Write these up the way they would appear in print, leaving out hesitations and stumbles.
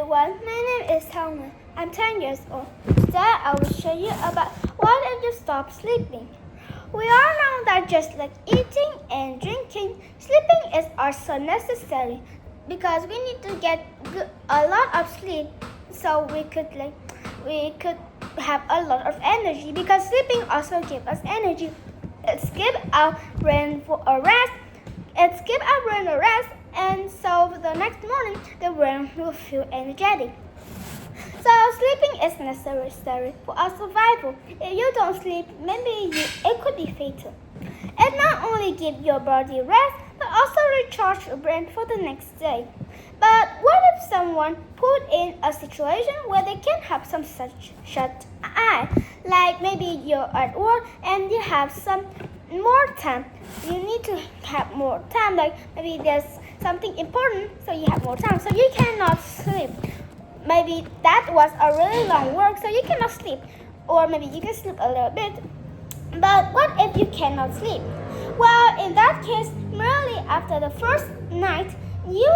everyone, my name is Helma. I'm 10 years old. Today I will show you about what if you stop sleeping. We all know that just like eating and drinking, sleeping is also necessary because we need to get a lot of sleep so we could have a lot of energy because sleeping also gives us energy. It gives our brain a rest. And so the next morning the brain will feel energetic. So sleeping is necessary for our survival. If you don't sleep, it could be fatal. It not only gives your body rest, but also recharge your brain for the next day. But what if someone put in a situation where they can't have some such shut eye? Like maybe you're at work and you have some more time. You need to have more time. Like maybe there's something important, so you have more time. So you cannot sleep. Maybe that was a really long work, so you cannot sleep. Or maybe you can sleep a little bit. But what if you cannot sleep? Well, in that case, merely after the first night, you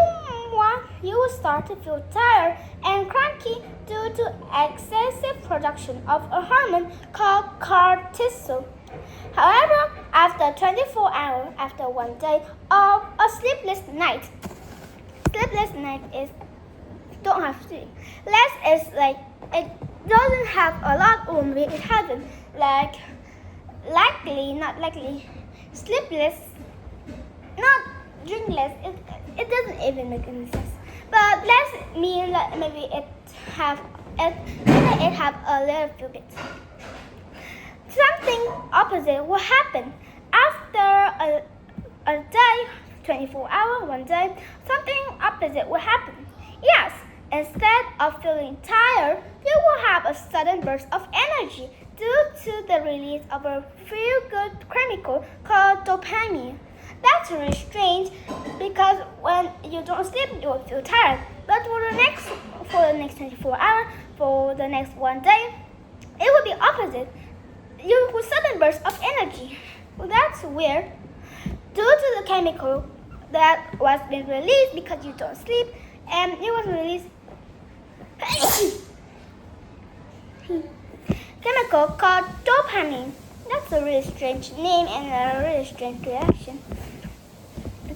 will start to feel tired and cranky due to excessive production of a hormone called cortisol. However, after 24 hours after one day of a sleepless night is don't have sleep. Less is like it doesn't have a lot, or maybe it hasn't. Like likely, not likely. Sleepless, not drinkless. It doesn't even make any sense. But less means that maybe it have a little bit. Something opposite will happen after a day, 24 hours, one day. Something opposite will happen. Yes, instead of feeling tired, you will have a sudden burst of energy due to the release of a feel-good chemical called dopamine. That's really strange because when you don't sleep, you will feel tired. But for the next 24 hours, for the next one day, it will be opposite. You will sudden burst of energy. Well, that's weird. Due to the chemical that was being released because you don't sleep, and it was released chemical called dopamine. That's a really strange name and a really strange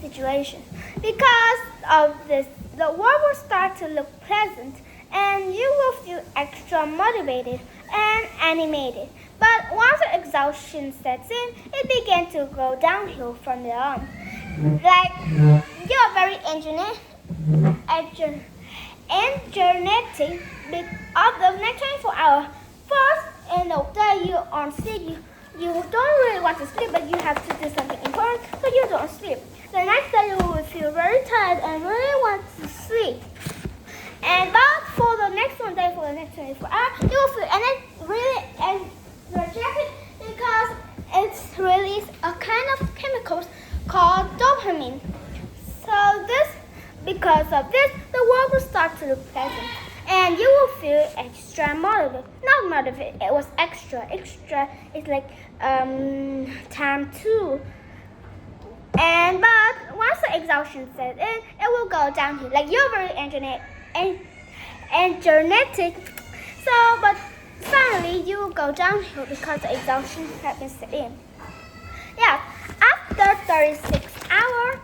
situation. Because of this, the world will start to look pleasant and you will feel extra motivated and animated. But once the exhaustion sets in, it began to go downhill from there on. Like you're very energetic of the next 24 hours. First, in the day you on sleep, you don't really want to sleep, but you have to do something important, so you don't sleep. The next day you will feel very tired and really want to sleep. But for the next one day, for the next 24 hours, you will feel really energetic because it's released a kind of chemicals called dopamine. Because of this, the world will start to look pleasant. And you will feel extra motivated. Not motivated, it was extra. Extra is like time two. But once the exhaustion sets in, it will go downhill. Like you're very energetic. But finally you will go downhill because the exhaustion has been set in. Yeah, after 36 hours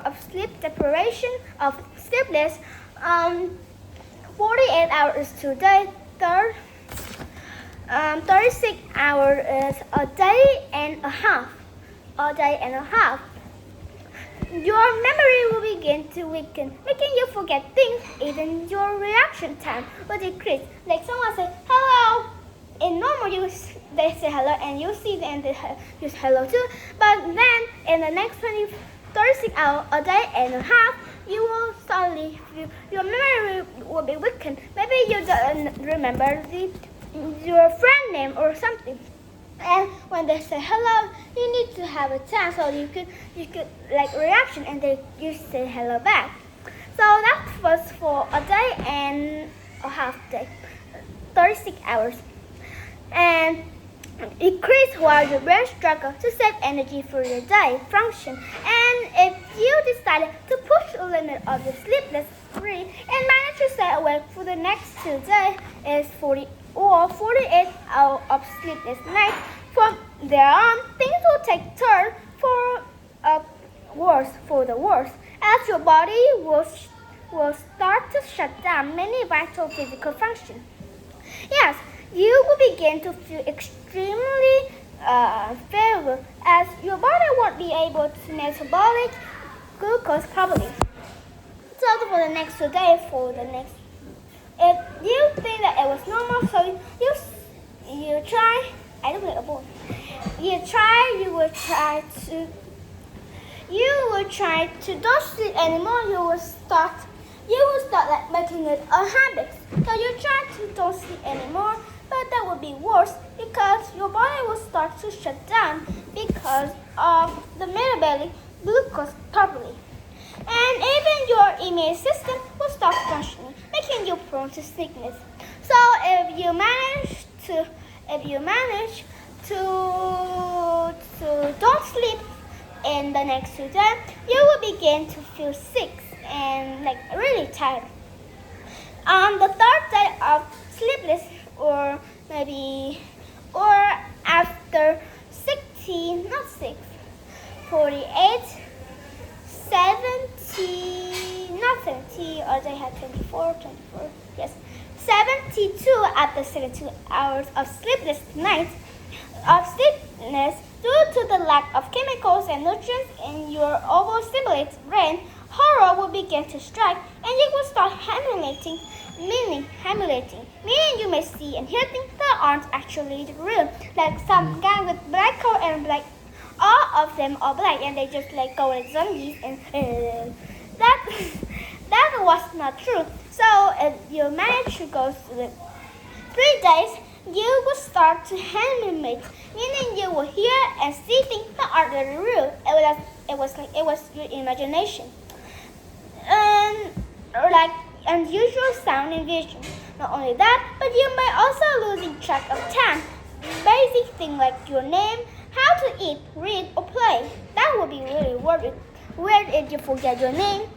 of sleep deprivation, of sleepless, 48 hours is 2 days. 36 hours is a day and a half. Your memory will begin to weaken, making you forget things. Even your reaction time will decrease. Like someone say hello. In normal, they say hello, and you see them, they use hello too. But then, in the next 36 hours, a day and a half, you will suddenly feel your memory will be weakened. Maybe you don't remember your friend name or something. And when they say hello, you need to have a time so you could like reaction, and you say hello back. So that was for a day and a half day, 36 hours. And increase while your brain struggles to save energy for your day function. And if you decided to push the limit of your sleepless free and manage to stay awake for the next 2 days is 40 or 48 hours of sleepless night. From there on, things will take turn for the worse, as your body will start to shut down many vital physical functions. Yes, you will begin to feel extremely feeble, as your body won't be able to metabolize glucose properly. So for the next 2 days, if you think that it was normal, so you try. I don't like a ball. You will try to don't sleep anymore. You will start like making it a habit. So you try to don't sleep anymore, but that will be worse because your body will start to shut down because of the metabolic glucose properly. And even your immune system will stop functioning, making you prone to sickness. So if you manage to don't sleep in the next 2 days, you will begin to feel sick and like really tired. On the third day of sleepless, or after 48, 70, not 70, or they had 24, yes, 72 after 72 hours of sleepless nights, due to the lack of chemicals and nutrients in your overstimulated brain, horror will begin to strike and you will start hamulating, meaning you may see and hear things that aren't actually real, like some guy with black coat and black. All of them are black and they just like go like zombies and that was not true. So if you manage to go through 3 days, you will start to hallucinate, meaning you will hear and see things that aren't really real. It was your imagination. And like unusual sound and vision. Not only that, but you may also losing track of time. Basic things like your name, how to eat, read, or play. That would be really weird if you forget your name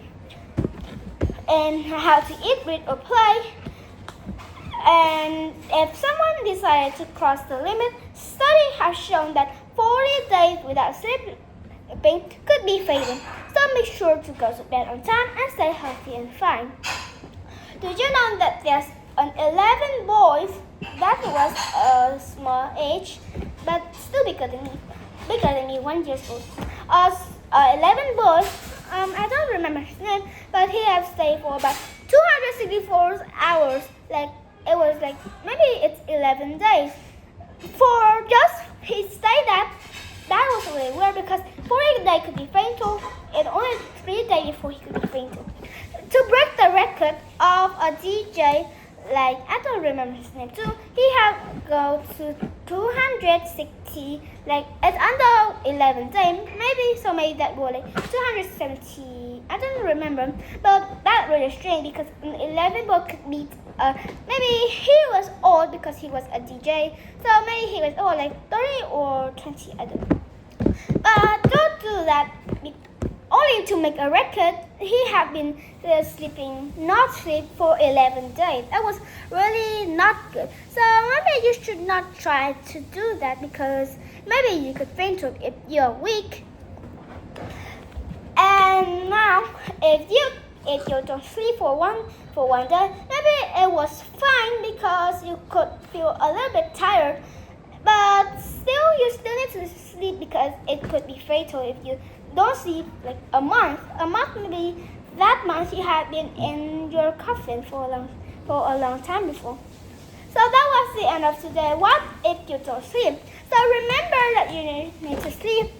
and how to eat, read, or play. And if someone decided to cross the limit, studies have shown that 40 days without sleeping could be fatal. So make sure to go to bed on time and stay healthy and fine. Did you know that there's 11 boys that was a small age, but still bigger than me, 1 year old. 11 boys. I don't remember his name, but he have stayed for about 264 hours. Like it was like maybe it's 11 days. For just he stayed that was really weird because 40 days could be fatal. It only 3 days before he could be fatal. To break the record of a DJ, like I don't remember his name too, he have go to 260, like it's under 11 days, maybe that was like 270, I don't remember, but that really strange because 11 book could be, maybe he was old because he was a DJ, so maybe he was old like 30 or 20, I don't know. But don't do that. Only to make a record, he had been not sleep for 11 days. That was really not good. So maybe you should not try to do that because maybe you could faint if you're weak. And now, if you don't sleep for one day, maybe it was fine because you could feel a little bit tired. But still, you still need to sleep because it could be fatal if you don't sleep like a month. Maybe that month you had been in your coffin for a long time before. So that was the end of today. What if you don't sleep? So remember that you need to sleep.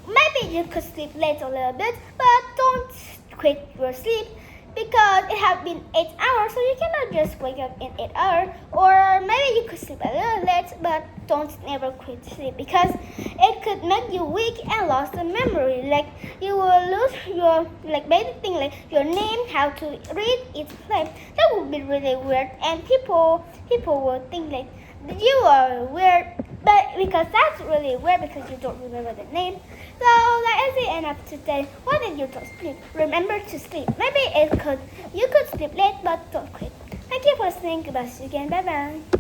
Maybe you could sleep late a little bit, but don't quit your sleep because it has been 8 hours, so you cannot just wake up in 8 hours. Or maybe you could sleep a little late, but don't never quit sleep because it could make you weak and lost the memory. Like you will lose your basic thing like your name, how to read, eat, play. That would be really weird, and people will think like you are weird, but because that's really weird because you don't remember the name. So that is the end of today. Why did you don't sleep? Remember to sleep. Maybe you could sleep late, but don't quit. Thank you for listening. Goodbye. See you again. Bye bye.